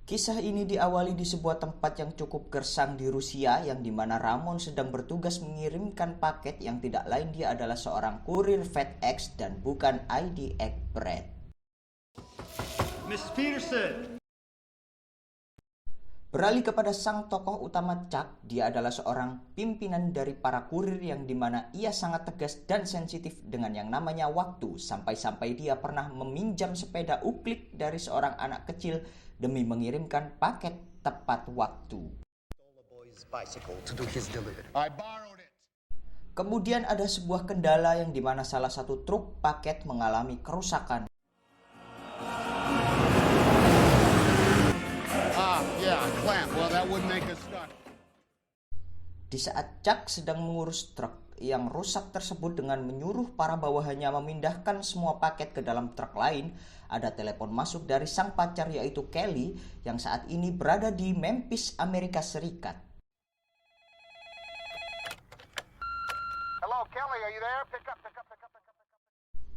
Kisah ini diawali di sebuah tempat yang cukup gersang di Rusia, yang dimana Ramon sedang bertugas mengirimkan paket yang tidak lain dia adalah seorang kurir FedEx dan bukan ID Express. Mrs. Peterson. Beralih kepada sang tokoh utama Chuck, dia adalah seorang pimpinan dari para kurir yang dimana ia sangat tegas dan sensitif dengan yang namanya waktu, sampai-sampai dia pernah meminjam sepeda uklik dari seorang anak kecil demi mengirimkan paket tepat waktu. Kemudian ada sebuah kendala yang dimana salah satu truk paket mengalami kerusakan. Di saat Chuck sedang mengurus truk yang rusak tersebut dengan menyuruh para bawahannya memindahkan semua paket ke dalam truk lain, ada telepon masuk dari sang pacar yaitu Kelly yang saat ini berada di Memphis, Amerika Serikat. Hello, Kelly, are you there? Pick up.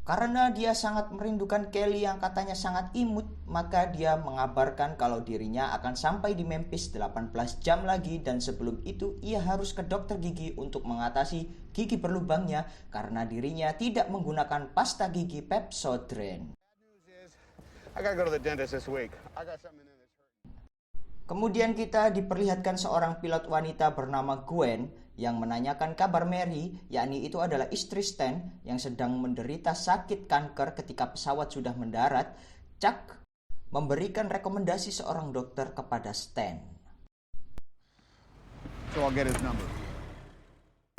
Karena dia sangat merindukan Kelly yang katanya sangat imut, maka dia mengabarkan kalau dirinya akan sampai di Memphis 18 jam lagi, dan sebelum itu ia harus ke dokter gigi untuk mengatasi gigi berlubangnya karena dirinya tidak menggunakan pasta gigi Pepsodent. Kemudian kita diperlihatkan seorang pilot wanita bernama Gwen yang menanyakan kabar Mary, yakni itu adalah istri Stan yang sedang menderita sakit kanker. Ketika pesawat sudah mendarat, Chuck memberikan rekomendasi seorang dokter kepada Stan. So I'll get his number.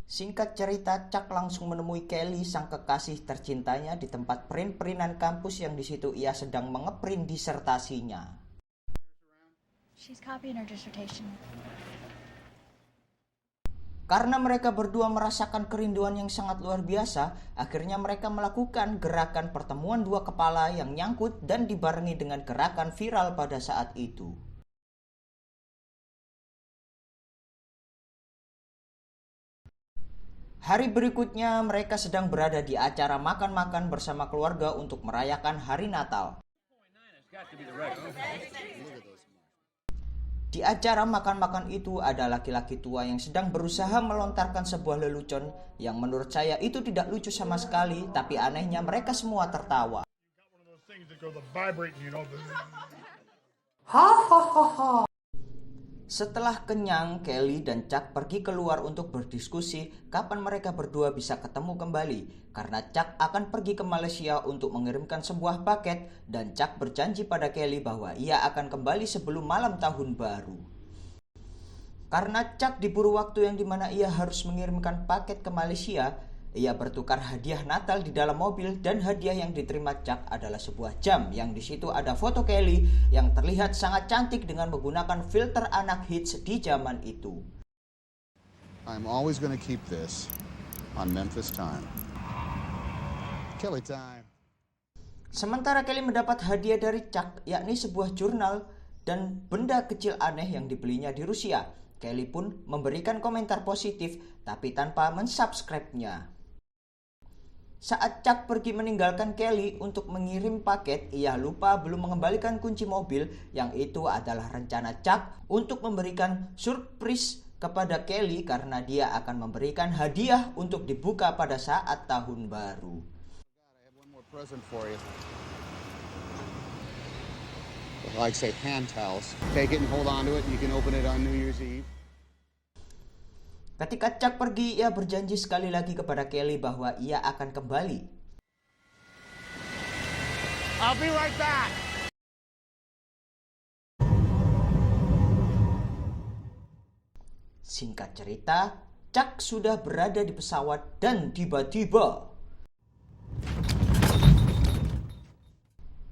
Singkat cerita, Chuck langsung menemui Kelly, sang kekasih tercintanya, di tempat print-printan kampus yang di situ ia sedang mengeprint disertasinya. She's copying her dissertation. Karena mereka berdua merasakan kerinduan yang sangat luar biasa, akhirnya mereka melakukan gerakan pertemuan dua kepala yang nyangkut dan dibarengi dengan gerakan viral pada saat itu. Hari berikutnya mereka sedang berada di acara makan-makan bersama keluarga untuk merayakan hari Natal. Di acara makan-makan itu ada laki-laki tua yang sedang berusaha melontarkan sebuah lelucon yang menurut saya itu tidak lucu sama sekali, tapi anehnya mereka semua tertawa. Hahaha. Setelah kenyang, Kelly dan Chuck pergi keluar untuk berdiskusi kapan mereka berdua bisa ketemu kembali, karena Chuck akan pergi ke Malaysia untuk mengirimkan sebuah paket dan Chuck berjanji pada Kelly bahwa ia akan kembali sebelum malam tahun baru. Karena Chuck diburu waktu yang dimana ia harus mengirimkan paket ke Malaysia, ia bertukar hadiah Natal di dalam mobil, dan hadiah yang diterima Chuck adalah sebuah jam yang di situ ada foto Kelly yang terlihat sangat cantik dengan menggunakan filter anak hits di zaman itu. I'm always going to keep this on Memphis time. Kelly time. Sementara Kelly mendapat hadiah dari Chuck, yakni sebuah jurnal dan benda kecil aneh yang dibelinya di Rusia. Kelly pun memberikan komentar positif tapi tanpa mensubscribe-nya. Saat Chuck pergi meninggalkan Kelly untuk mengirim paket, ia lupa belum mengembalikan kunci mobil, yang itu adalah rencana Chuck untuk memberikan surprise kepada Kelly karena dia akan memberikan hadiah untuk dibuka pada saat tahun baru. Like say hand towels. Take it and hold on to it. You can open it on New Year's Eve. Ketika Chuck pergi, ia berjanji sekali lagi kepada Kelly bahwa ia akan kembali. I'll be right back. Singkat cerita, Chuck sudah berada di pesawat dan tiba-tiba,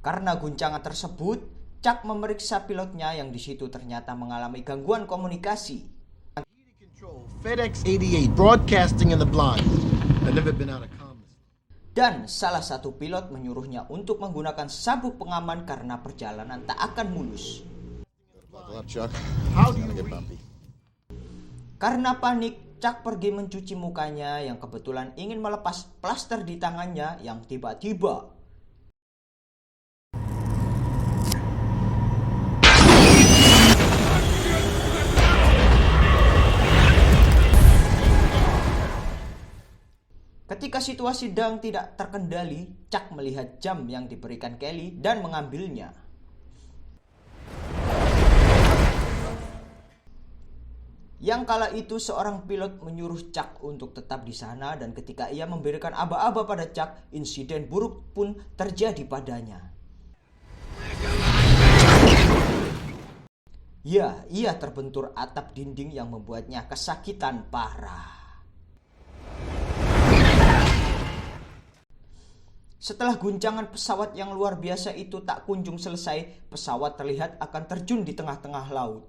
karena guncangan tersebut, Chuck memeriksa pilotnya yang di situ ternyata mengalami gangguan komunikasi. FedEx 88 broadcasting in the blind. I've never been out of comms. Dan salah satu pilot menyuruhnya untuk menggunakan sabuk pengaman karena perjalanan tak akan mulus. Buckle up, Chuck. How do you read? Karena panik, Chuck pergi mencuci mukanya yang kebetulan ingin melepas plaster di tangannya yang tiba-tiba ketika situasi sedang tidak terkendali, Chuck melihat jam yang diberikan Kelly dan mengambilnya. Yang kala itu seorang pilot menyuruh Chuck untuk tetap di sana dan ketika ia memberikan aba-aba pada Chuck, insiden buruk pun terjadi padanya. Ya, ia terbentur atap dinding yang membuatnya kesakitan parah. Setelah guncangan pesawat yang luar biasa itu tak kunjung selesai, pesawat terlihat akan terjun di tengah-tengah laut.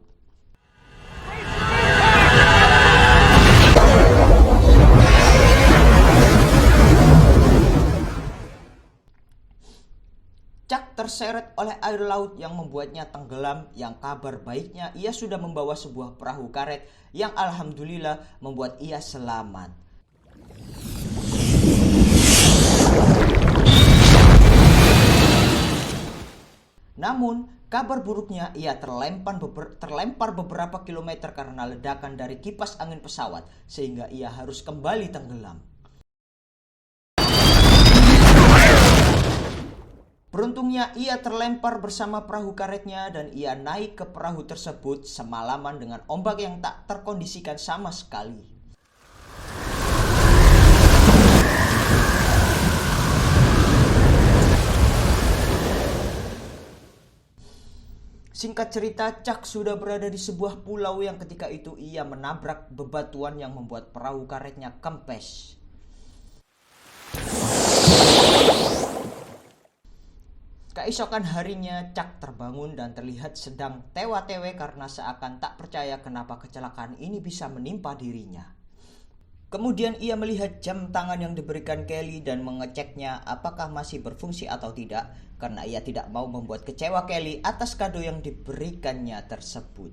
Chuck terseret oleh air laut yang membuatnya tenggelam. Yang kabar baiknya ia sudah membawa sebuah perahu karet yang alhamdulillah membuat ia selamat. Namun kabar buruknya ia terlempar beberapa kilometer karena ledakan dari kipas angin pesawat sehingga ia harus kembali tenggelam. Beruntungnya ia terlempar bersama perahu karetnya dan ia naik ke perahu tersebut semalaman dengan ombak yang tak terkondisikan sama sekali. Singkat cerita, Chuck sudah berada di sebuah pulau yang ketika itu ia menabrak bebatuan yang membuat perahu karetnya kempes. Keesokan harinya, Chuck terbangun dan terlihat sedang tewa-tewe karena seakan tak percaya kenapa kecelakaan ini bisa menimpa dirinya. Kemudian ia melihat jam tangan yang diberikan Kelly dan mengeceknya apakah masih berfungsi atau tidak, karena ia tidak mau membuat kecewa Kelly atas kado yang diberikannya tersebut.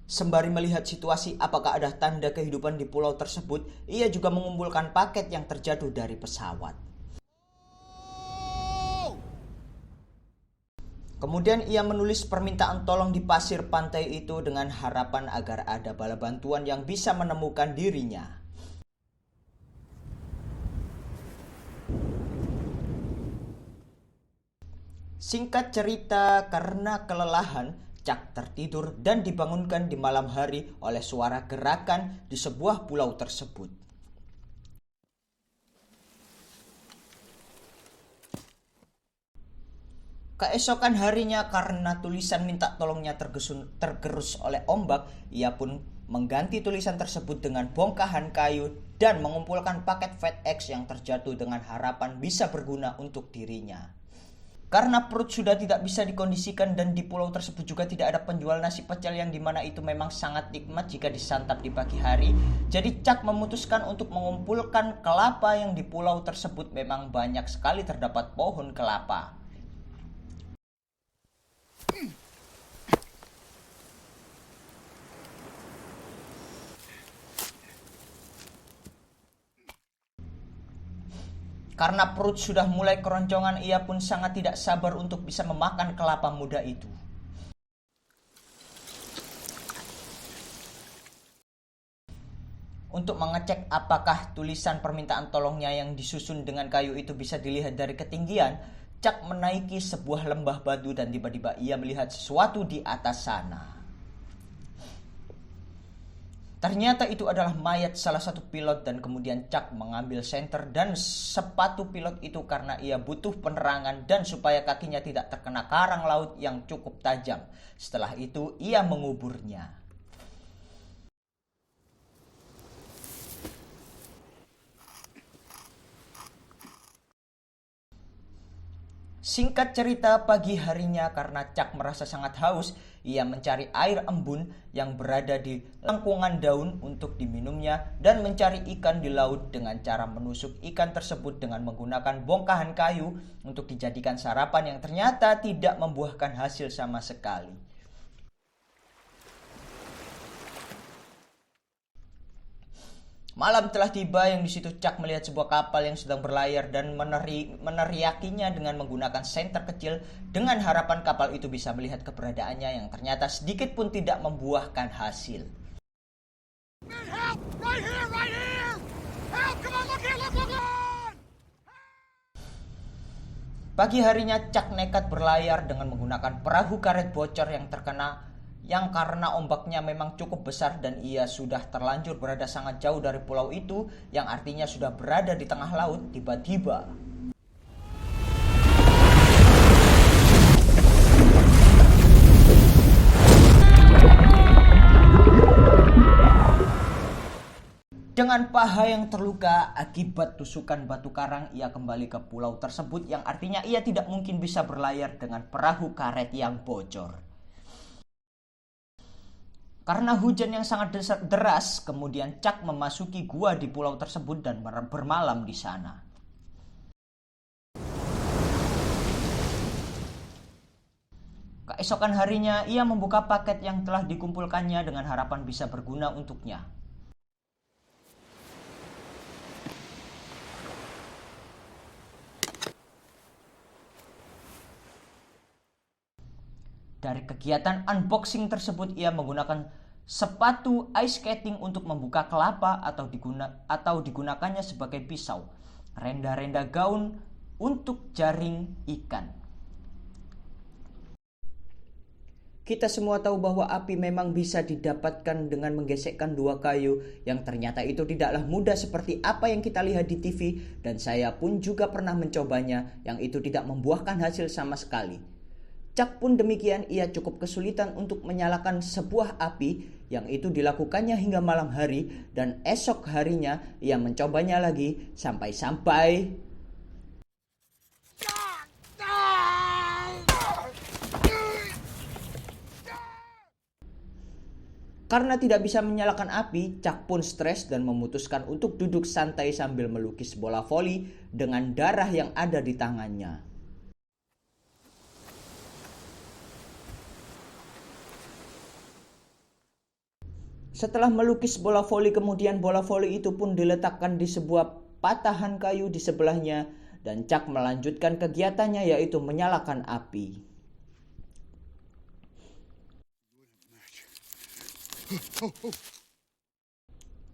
Sembari melihat situasi apakah ada tanda kehidupan di pulau tersebut, ia juga mengumpulkan paket yang terjatuh dari pesawat. Kemudian ia menulis permintaan tolong di pasir pantai itu dengan harapan agar ada bala bantuan yang bisa menemukan dirinya. Singkat cerita, karena kelelahan, Chuck tertidur dan dibangunkan di malam hari oleh suara gerakan di sebuah pulau tersebut. Keesokan harinya karena tulisan minta tolongnya tergerus oleh ombak, ia pun mengganti tulisan tersebut dengan bongkahan kayu dan mengumpulkan paket FedEx yang terjatuh dengan harapan bisa berguna untuk dirinya. Karena perut sudah tidak bisa dikondisikan dan di pulau tersebut juga tidak ada penjual nasi pecel yang dimana itu memang sangat nikmat jika disantap di pagi hari. Jadi Chuck memutuskan untuk mengumpulkan kelapa yang di pulau tersebut memang banyak sekali terdapat pohon kelapa. Karena perut sudah mulai keroncongan, ia pun sangat tidak sabar untuk bisa memakan kelapa muda itu. Untuk mengecek apakah tulisan permintaan tolongnya yang disusun dengan kayu itu bisa dilihat dari ketinggian, Chuck menaiki sebuah lembah batu dan tiba-tiba ia melihat sesuatu di atas sana. Ternyata itu adalah mayat salah satu pilot dan kemudian Chuck mengambil senter dan sepatu pilot itu karena ia butuh penerangan dan supaya kakinya tidak terkena karang laut yang cukup tajam. Setelah itu ia menguburnya. Singkat cerita, pagi harinya karena Chuck merasa sangat haus, ia mencari air embun yang berada di lengkungan daun untuk diminumnya dan mencari ikan di laut dengan cara menusuk ikan tersebut dengan menggunakan bongkahan kayu untuk dijadikan sarapan yang ternyata tidak membuahkan hasil sama sekali. Malam telah tiba yang di situ Chuck melihat sebuah kapal yang sedang berlayar dan meneriakinya dengan menggunakan senter kecil dengan harapan kapal itu bisa melihat keberadaannya yang ternyata sedikit pun tidak membuahkan hasil. Help! Right here! Right here! Help! Come on, look here! Look! Pagi harinya Chuck nekat berlayar dengan menggunakan perahu karet bocor yang karena ombaknya memang cukup besar dan ia sudah terlanjur berada sangat jauh dari pulau itu, yang artinya sudah berada di tengah laut. Tiba-tiba dengan paha yang terluka akibat tusukan batu karang, ia kembali ke pulau tersebut, yang artinya ia tidak mungkin bisa berlayar dengan perahu karet yang bocor. Karena hujan yang sangat deras, kemudian Chuck memasuki gua di pulau tersebut dan bermalam di sana. Keesokan harinya, ia membuka paket yang telah dikumpulkannya dengan harapan bisa berguna untuknya. Dari kegiatan unboxing tersebut, ia menggunakan sepatu ice skating untuk membuka kelapa atau digunakannya sebagai pisau, renda-renda gaun untuk jaring ikan. Kita semua tahu bahwa api memang bisa didapatkan dengan menggesekkan dua kayu, yang ternyata itu tidaklah mudah seperti apa yang kita lihat di TV, dan saya pun juga pernah mencobanya, yang itu tidak membuahkan hasil sama sekali. Chuck pun demikian, ia cukup kesulitan untuk menyalakan sebuah api, yang itu dilakukannya hingga malam hari, dan esok harinya ia mencobanya lagi sampai-sampai karena tidak bisa menyalakan api, Chuck pun stres dan memutuskan untuk duduk santai sambil melukis bola voli dengan darah yang ada di tangannya. Setelah melukis bola voli, kemudian bola voli itu pun diletakkan di sebuah patahan kayu di sebelahnya, dan Chuck melanjutkan kegiatannya, yaitu menyalakan api.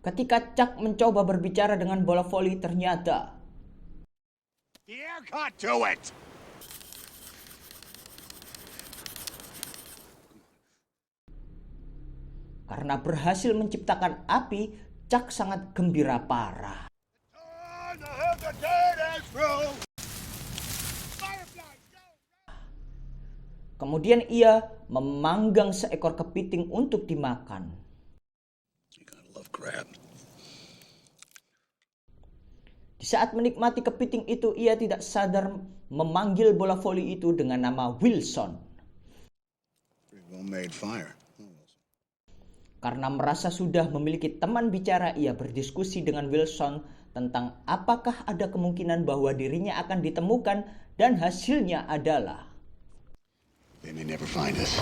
Ketika Chuck mencoba berbicara dengan bola voli, ternyata Yeah, got to it! karena berhasil menciptakan api, Chuck sangat gembira parah. Kemudian ia memanggang seekor kepiting untuk dimakan. Di saat menikmati kepiting itu, ia tidak sadar memanggil bola voli itu dengan nama Wilson. Karena merasa sudah memiliki teman bicara, ia berdiskusi dengan Wilson tentang apakah ada kemungkinan bahwa dirinya akan ditemukan, dan hasilnya adalah They may never find us.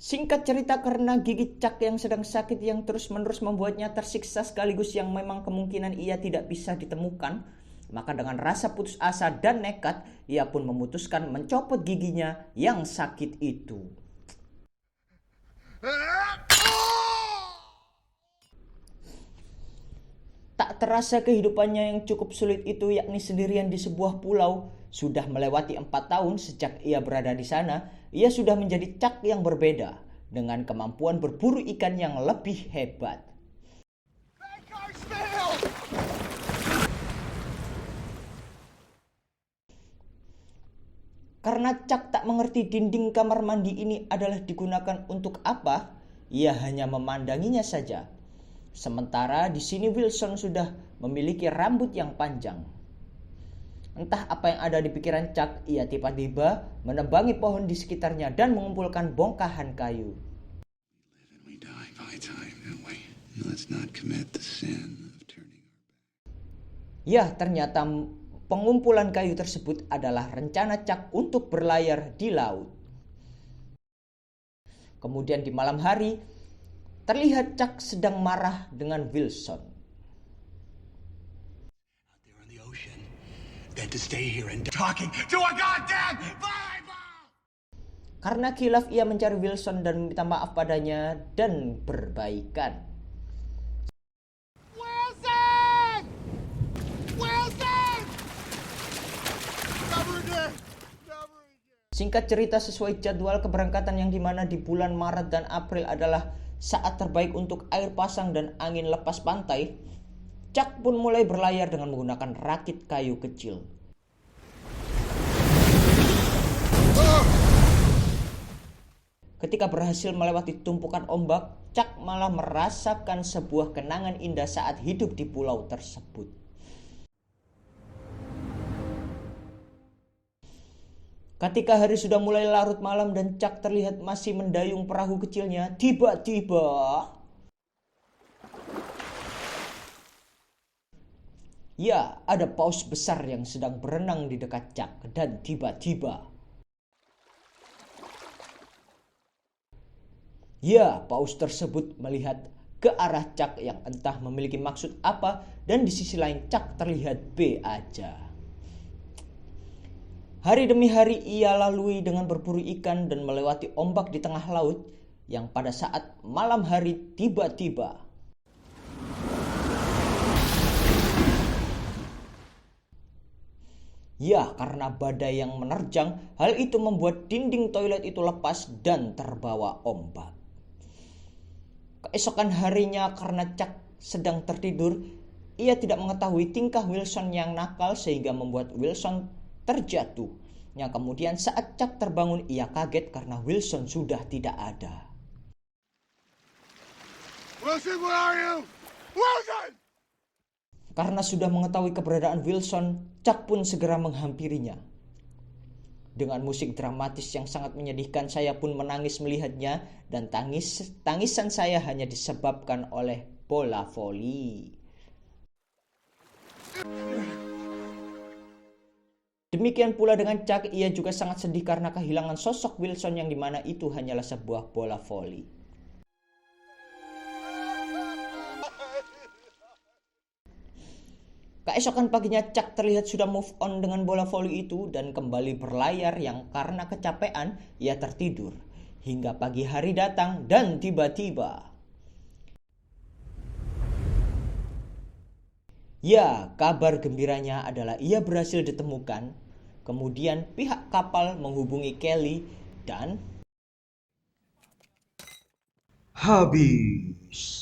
Singkat cerita, karena gigi Chuck yang sedang sakit yang terus-menerus membuatnya tersiksa sekaligus yang memang kemungkinan ia tidak bisa ditemukan, maka dengan rasa putus asa dan nekat, ia pun memutuskan mencopot giginya yang sakit itu. Tak terasa kehidupannya yang cukup sulit itu, yakni sendirian di sebuah pulau, sudah melewati 4 tahun sejak ia berada di sana. Ia sudah menjadi Chuck yang berbeda, dengan kemampuan berburu ikan yang lebih hebat. Karena Chuck tak mengerti dinding kamar mandi ini adalah digunakan untuk apa, ia hanya memandanginya saja. Sementara di sini Wilson sudah memiliki rambut yang panjang. Entah apa yang ada di pikiran Chuck, ia tiba-tiba menebangi pohon di sekitarnya dan mengumpulkan bongkahan kayu. Ya, ternyata pengumpulan kayu tersebut adalah rencana Chuck untuk berlayar di laut. Kemudian di malam hari, terlihat Chuck sedang marah dengan Wilson. There on the ocean, than to stay here and talking to a goddamn volleyball! Karena khilaf ia mencari Wilson dan meminta maaf padanya dan berbaikan. Wilson! Wilson! Never again! Never again! Singkat cerita, sesuai jadwal keberangkatan yang dimana di bulan Maret dan April adalah saat terbaik untuk air pasang dan angin lepas pantai, Chuck pun mulai berlayar dengan menggunakan rakit kayu kecil. Ketika berhasil melewati tumpukan ombak, Chuck malah merasakan sebuah kenangan indah saat hidup di pulau tersebut. Ketika hari sudah mulai larut malam dan Chuck terlihat masih mendayung perahu kecilnya, tiba-tiba ya, ada paus besar yang sedang berenang di dekat Chuck dan tiba-tiba ya, paus tersebut melihat ke arah Chuck yang entah memiliki maksud apa dan di sisi lain Chuck terlihat B aja. Hari demi hari ia lalui dengan berburu ikan dan melewati ombak di tengah laut yang pada saat malam hari tiba-tiba ya, karena badai yang menerjang, hal itu membuat dinding toilet itu lepas dan terbawa ombak. Keesokan harinya karena Chuck sedang tertidur, ia tidak mengetahui tingkah Wilson yang nakal sehingga membuat Wilson terjatuh. Yang kemudian saat Chuck terbangun, ia kaget karena Wilson sudah tidak ada. Wilson, where are you? Wilson! Karena sudah mengetahui keberadaan Wilson, Chuck pun segera menghampirinya. Dengan musik dramatis yang sangat menyedihkan, saya pun menangis melihatnya dan tangisan saya hanya disebabkan oleh bola voli. Demikian pula dengan Chuck, ia juga sangat sedih karena kehilangan sosok Wilson yang dimana itu hanyalah sebuah bola voli. Keesokan paginya Chuck terlihat sudah move on dengan bola voli itu dan kembali berlayar yang karena kecapean ia tertidur. Hingga pagi hari datang dan tiba-tiba ya, kabar gembiranya adalah ia berhasil ditemukan. Kemudian pihak kapal menghubungi Kelly dan habis.